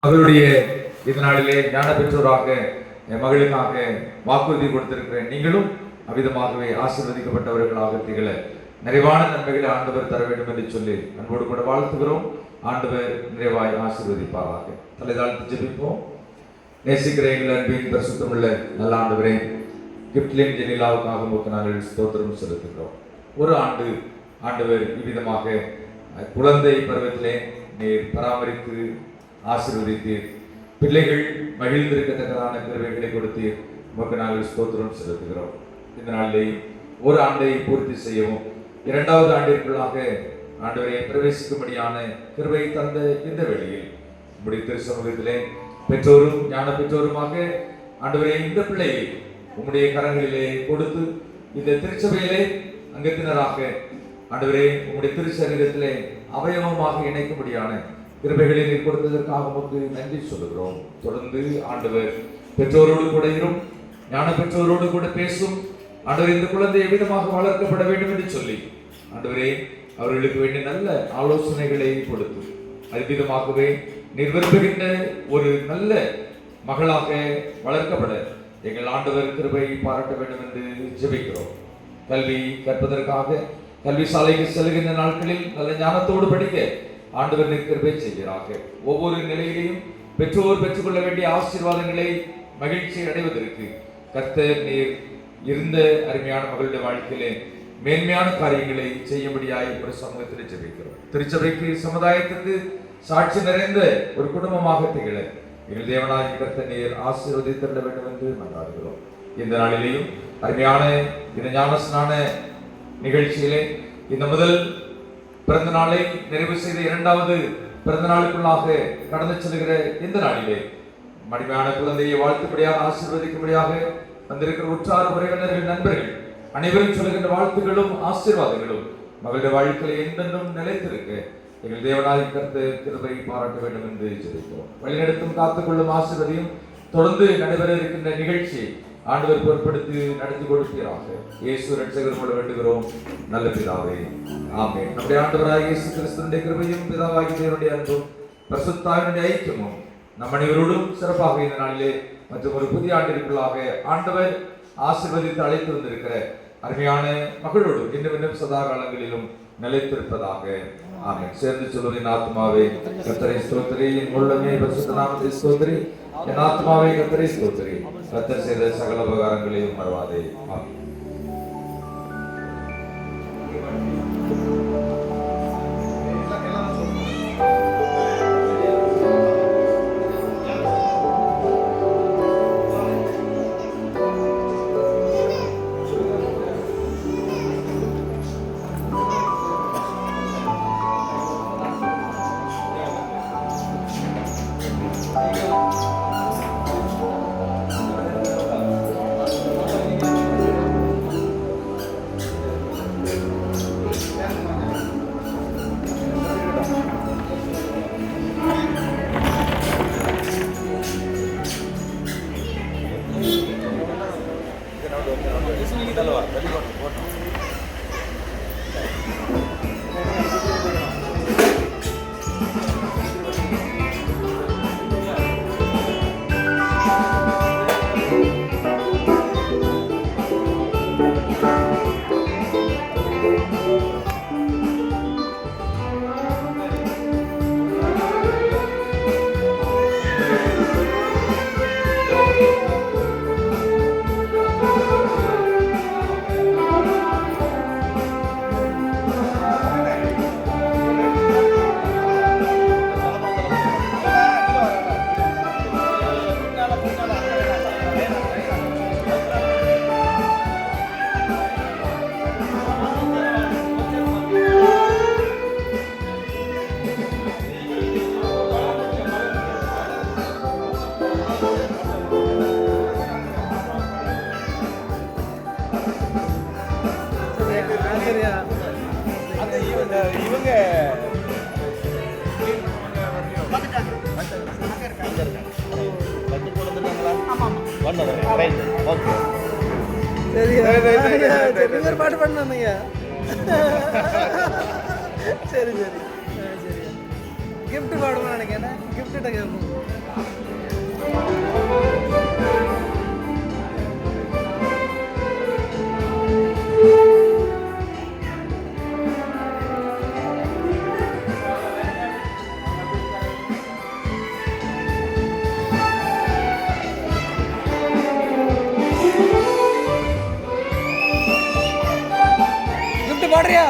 மகளுடைய இந்த நாளிலே ஞான பெற்றோராக என் மகளுக்காக வாக்குறுதி கொடுத்திருக்கிறேன். நீங்களும் அவ்விதமாகவே ஆசீர்வதிக்கப்பட்டவர்களாக திகழ நிறைவான நன்மைகளை ஆண்டவர் தர வேண்டும் என்று சொல்லி அன்போடு கூட வாழ்த்துகிறோம். ஆண்டவர் நிறைவாய் ஆசீர்வதிப்பாராக. தலை தாழ்த்தி ஜெபிப்போம். நேசிக்கிற எங்கள் அன்பின் பரிசுத்தமுள்ள நல்ல ஆண்டவரே, கிப்ட்லின் ஜெனிலாவுக்காக உங்களுக்கு நாங்கள் ஸ்தோத்திரம் செலுத்துகிறோம். ஒரு ஆண்டு ஆண்டவர் இவ்விதமாக குழந்தை பருவத்திலே நீர் பராமரித்து ஆசீர்வதித்தீர். பிள்ளைகள் மகிழ்ந்திருக்கத்தக்கதான கிருபைகளை கொடுத்தீர். உங்களுக்கு நாங்கள் ஸ்தோத்திரம் செலுத்துகிறோம். இந்த நாளிலே ஒரு ஆண்டை பூர்த்தி செய்யவும் இரண்டாவது ஆண்டிற்குள்ளாக ஆண்டவரை பிரவேசிக்கும்படியான கிருபை தந்த இந்த வேளையில் உம்முடைய திருச்சமூகத்திலே பெற்றோரும் ஞான பெற்றோருமாக ஆண்டவரை இந்த பிள்ளையை உம்முடைய கரங்களிலே கொடுத்து இந்த திருச்சபையிலே அங்கத்தினராக ஆண்டவரே உம்முடைய திருச்சரீரத்திலே அவயவமாக இணைக்கும்படியான கிருபைகளை நீர் கொடுத்ததற்காக உமக்கு நன்றி சொல்லுகிறோம். தொடர்ந்து ஆண்டவர் பெற்றோரோடு கூட இரும், ஞான பெற்றோரோடு கூட பேசும். ஆண்டவர் இந்த குழந்தை எவ்விதமாக வளர்க்கப்பட வேண்டும் என்று சொல்லி ஆண்டவரே அவர்களுக்கு வேண்டிய நல்ல ஆலோசனைகளை கொடுத்து அவ்விதமாகவே நீர் விரும்புகின்ற ஒரு நல்ல மகளாக வளர்க்கப்பட எங்கள் ஆண்டவர் கிருபை பாராட்ட வேண்டும் என்று ஜெபிக்கிறோம். கல்வி கற்பதற்காக கல்வி சாலைக்கு செல்கின்ற நாட்களில் நல்ல ஞானத்தோடு படிக்க ஆண்டவர் நீர் கிருபை செய்கிறாங்க. ஒவ்வொரு நிலையிலையும் பெற்றோர் பெற்றுக்கொள்ள வேண்டிய ஆசீர்வாதங்களை மகிழ்ச்சி அடைவதற்கு கர்த்தர் நீர் இருந்த அருமையான மகளுடைய வாழ்க்கையிலே மேன்மையான காரியங்களை செய்யும்படியாய் ஒரு சமூகத்தில் ஜெபிக்கிறோம். திருச்சபைக்கு சமுதாயத்துக்கு சாட்சி நிறைந்த ஒரு குடும்பமாக திகழ எங்கள் தேவனாய் கர்த்தர் நீர் ஆசீர்வதித்திட வேண்டும் என்று மன்றாடுகிறோம். இந்த நாளிலேயும் அருமையான இந்த ஞானஸ்நான நிகழ்ச்சியிலே இந்த முதல் பிறந்த நாளை நிறைவு செய்த இரண்டாவது பிறந்த நாளுக்குள்ளாக கடந்து செல்கிற இந்த நாளிலே மடிமையான குழந்தையை வாழ்த்தும்படியாக ஆசீர்வதிக்கும்படியாக வந்திருக்கிற உற்றார் உறவினர்கள் நண்பர்கள் அனைவரும் சொல்லுகின்ற வாழ்த்துகளும் ஆசீர்வாதங்களும் மகளுடைய வாழ்க்கையில் என்றென்றும் நிலைத்திருக்க எங்கள் தேவனாய் கர்த்தர் கிருபை பாராட்ட வேண்டும் என்று ஜெபிக்கிறோம். வழிநடத்தும் காத்துக்கொள்ளும் ஆசீர்வதியும் தொடர்ந்து நடைபெற இருக்கின்ற நிகழ்ச்சி ஆண்டவர் பொறுப்படுத்தி நடத்தி கொடுப்பீராக. இயேசு இரட்சகரோடு வேண்டுகிறோம் நல்ல பிதாவே, ஆமென். நம்முடைய ஆண்டவராகிய இயேசு கிறிஸ்துவின் கிருபையும் பிதாவாகிய தேவனுடைய அன்பும் பரிசுத்தாவினுடைய ஐக்கியமும் நம் அனைவரோடும் சிறப்பாக இந்த நாளிலே மற்றும் ஒரு புதிய ஆண்டிற்குள்ளாக ஆண்டவர் ஆசீர்வதித்து அழைத்து வந்திருக்கிற அருமையான மகளோடு இன்னும் இன்னும் சதா காலங்களிலும் நிலைத்திருப்பதாக. ஆமென். சேர்ந்து சொல்லுவேன். ஆத்மாவே கர்த்தரை ஸ்தோத்திரி, என் உள்ளமே பரிசுத்த நாமத்தை ஸ்தோத்திரி, என் ஆத்மாவே கர்த்தரை ஸ்தோத்திரி, கர்த்தர் செய்த சகல உபகாரங்களையும் மறவாதே. ஆமென். இவங்க பாட்டு பண்ணானுங்க. சரி சரி சரி, கிஃப்ட் பாடுவோம் நினைக்கிறேன். கிஃப்ட்டு கேட்போம். பாடுறியா?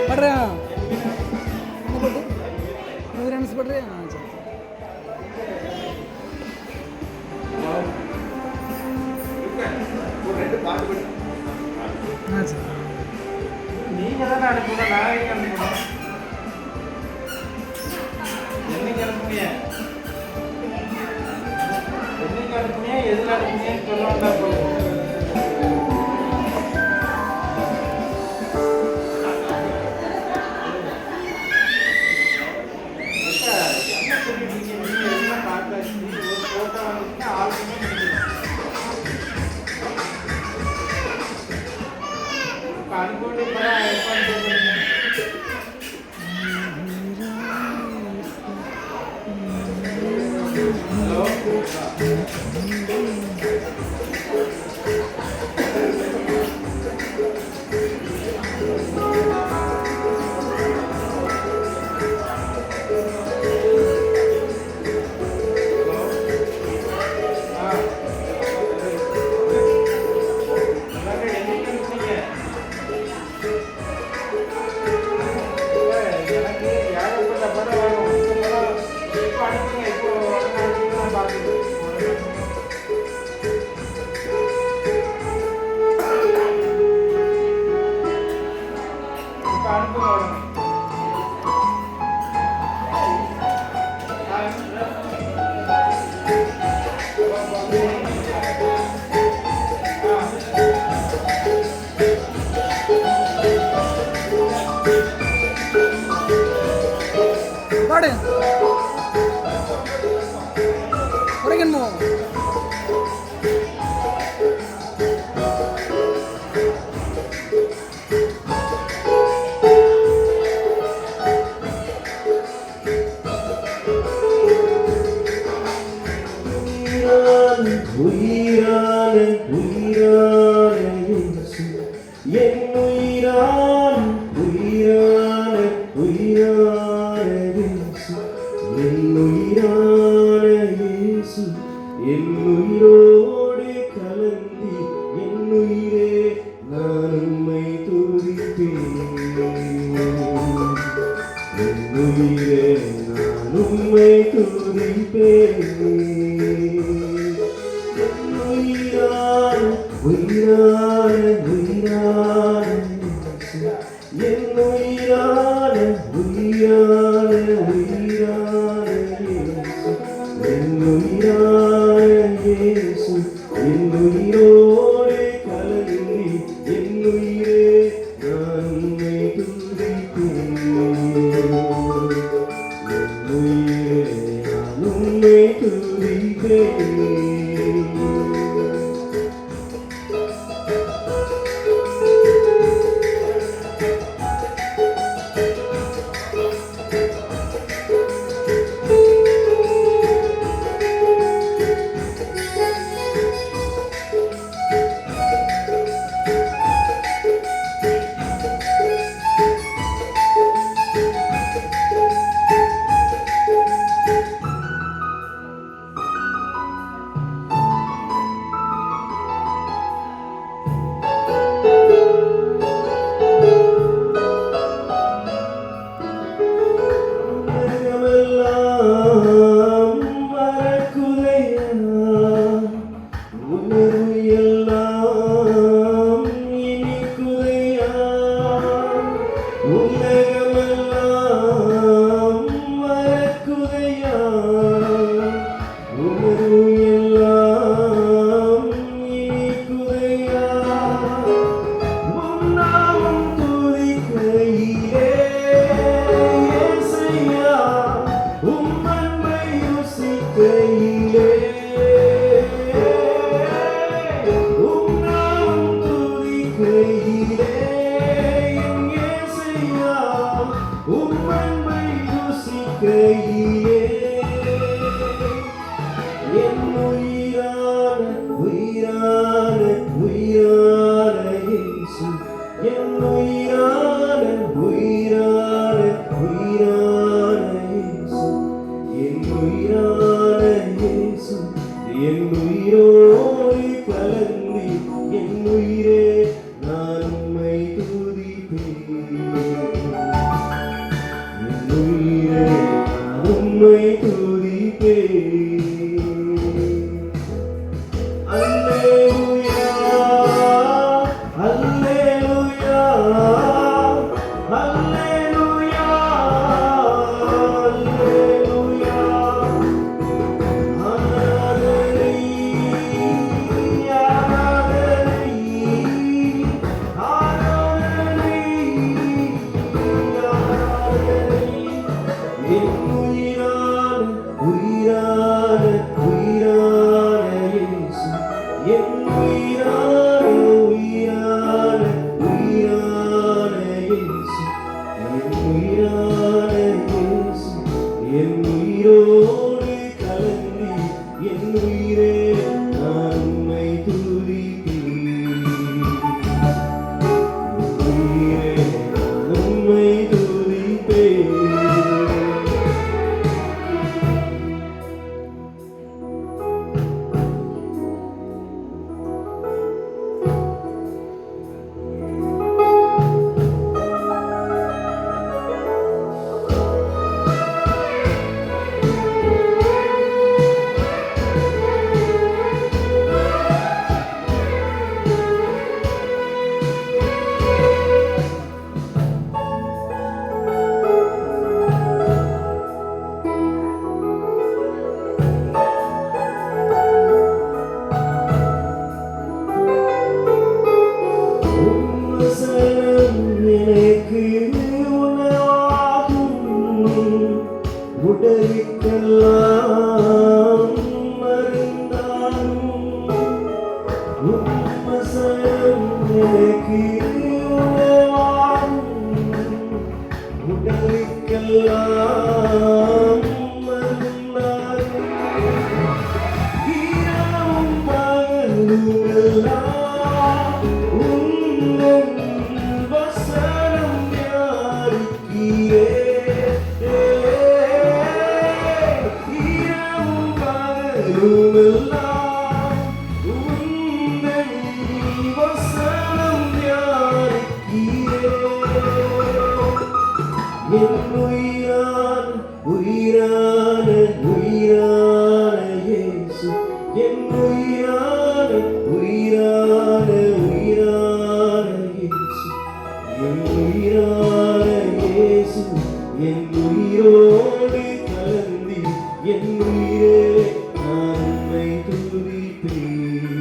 பாடுறியா? என்ன பாட்டு? என்ன டான்ஸ் பாடுறியா? சரி. சரி. நீங்க தானே அனுப்பணும், நான் எங்க அனுப்பணும்? என்னைக்கு அனுப்புனீங்க? என்னைக்கு அனுப்புனீங்க, எதுல அனுப்புனீங்கன்னு சொல்ல வந்தா போதும். என்ன சொல்லிட்டீங்க? நீங்க எல்லாம் பார்த்தாச்சு, ஒரு போட்டோ வந்துச்சுன்னா ஆல்பமே முடிஞ்சிடும். இப்போ அனுப்பி எப்போ அனுப்புறீங்க? எனக்கு ஏகப்பட்ட படம் வரும். இப்போ அனுப்புங்க, இப்போ நான் பார்க்குறேன். இப்போ அனுப்புங்க உடனே. பாடு. குறைக்கணுமோ? உயிரான உயிரான இயேசு, என் உயிரான உயிரான உயிரான இயேசு, என் உயிரான இயேசு, என் உயிரோடு கலந்தி என் உயிரே நான் உம்மை துதிப்பேன். என் உயிரே நான் உம்மை துதிப்பேன். உயிரான உயிரான இயேசு, என் உயிரான உயிரான உயிரான இயேசு, என் உயிரான இயேசு, என் உயிரோடு கலந்தி என் உயிரே நான் உம்மை துதிப்பேன். என் உயிரே நான் உம்மை துதிப்பேன். ருசிக்கையிலே என் இயேசையா உம் அன்பை ருசிக்கையிலே என் உயிரான உயிரான உயிரான இயேசு என் உயிரான உயிரான உயிரான இயேசு என் உயிரான இயேசு என் உயிரோடு கலந்து என் உயிரே நான் உம்மை துதிப்பேன் என் உயிரே நான் உம்மை துதிப்பேன் அல்லேலூயா அல்லேலூயா அல்லேலூயா அல்லேலூயா ஆராதனை ஆராதனை ஆராதனை ஆராதனை என் உயிரான உயிரான உயிரான இயேசு என் உயிரான உயிரான உயிரான இயேசு என் உயிரான இயேசு என் உயிரோடு கலந்து என் உயிரே நான் உம்மை துதிப்பேன் என் உயிரே நான் உம்மை துதிப்பேன் வசனம் எனக்கு உணவாகும் உடலுக்கெல்லாம் மருந்தாகும் வசனம் எனக்கு உணவாகும் உடலுக்கெல்லாம் மருந்தாகும் இரவும் பகலுமெல்லாம் உந்தன் வசனம் தியானிக்கிறேன். இரவும் பகலுமெல்லாம் உந்தன் வசனம் தியானிக்கிறேன். என் உயிரான உயிரான உயிரான இயேசு என் உயிரான உயிரான உயிரான இயேசு என் உயிரான இயேசு என் உயிரோடு கலந்து என் உயிரே நான் உம்மை துதிப்பேன்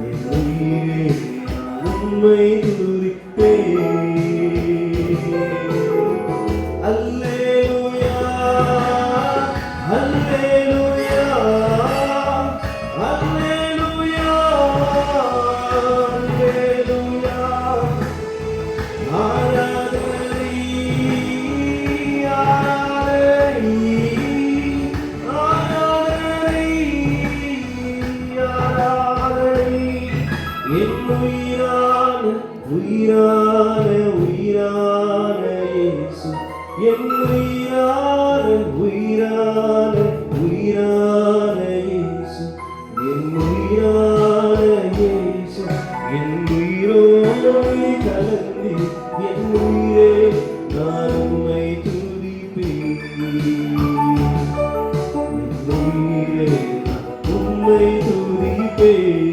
என் உயிரே நான் உம்மை துதிப்பேன் அல்லேலூயா அல்லேலூயா அல்லேலூயா அல்லேலூயா ஆராதனை ஆராதனை ஆராதனை ஆராதனை என் உயிரான உயிரான உயிரான இயேசு என் உயிரான உயிரான உயிரான இயேசு என் உயிரான இயேசு என் உயிரோடு கலந்து என் உயிரே நான் உம்மை துதிப்பேன் என் உயிரே நான் உம்மை துதிப்பேன்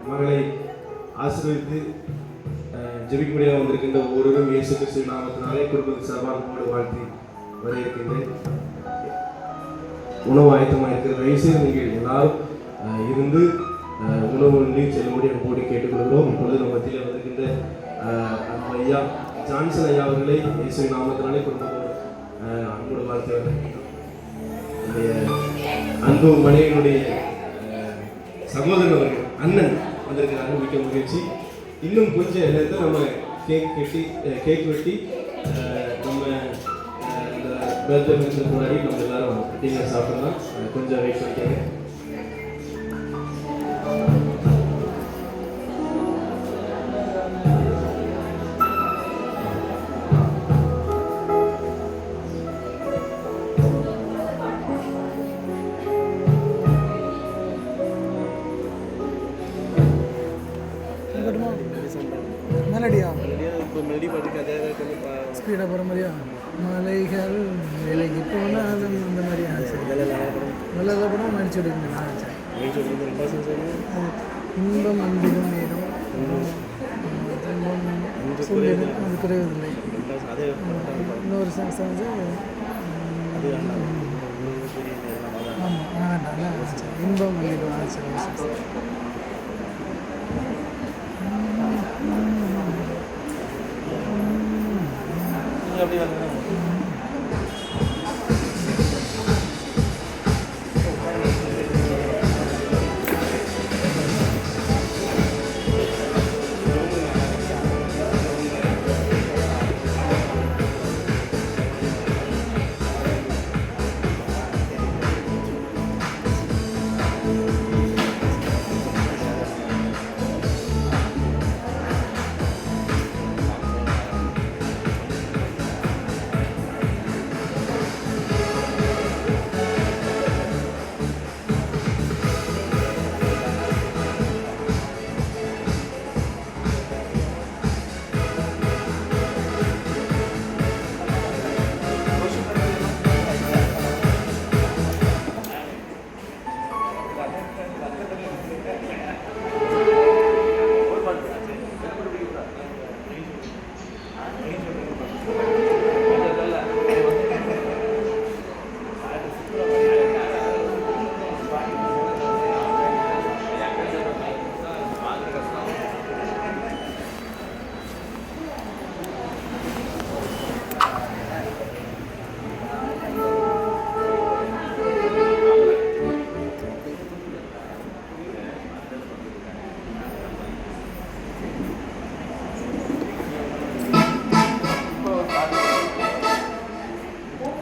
மகளை ஆசீர்வதித்து ஜெபிக்க முடியாமல் வந்திருக்கின்ற ஒருவரும் இயேசு கிறிஸ்து நாமத்தினாலே குடும்பத்து சார்பாக வாழ்த்தி வரவேற்கின்றேன். உணவு ஆயத்தமாக இருக்கிற வயசு நீங்கள் எல்லாரும் இருந்து உணவு உண்டி செல்லும்படி போடி கேட்டுக்கொள்கிறோம். இப்பொழுது நம்ம மத்தியில் வந்திருக்கின்ற நம்ம ஐயா ஜான்சன் ஐயா அவர்களை இயேசு நாமத்தினாலே குடும்பத்தோடு அன்போடு வாழ்த்து வரவேற்கின்றோம். அன்பு மனைவியினுடைய சகோதரன் அவர்கள் அண்ணன் வந்திருக்கிறாங்க, மிக்க மகிழ்ச்சி. இன்னும் கொஞ்சம் நேரத்தில் நம்ம கேக் வெட்டி நம்ம இந்த பர்த்டே ஃபங்க்ஷனுக்கு முன்னாடி நம்ம எல்லாரும் டின்னர் சாப்பிடலாம். கொஞ்சம் வெயிட் பண்ணிக்கோங்க. மெலடியா ஸ்பீடாக போகிற மாதிரியா? மலைகள் விலைக்கு போனாலும் அந்த மாதிரியா? நல்ல படம் நடிச்சு விடுங்க. இன்பம் அன்பிலும் நேரம் அது குறைவதில்லை. இன்னொரு சாங்ஸ் வந்து ஆமாம் வேண்டாம் இன்பம் அன்பிலும் சரி. அப்படி வந்து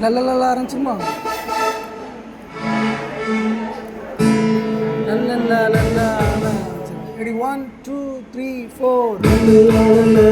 லல்லலா ஆரம்பிச்சுமா லல்லலா லல்லா ரெடி 1 2 3 4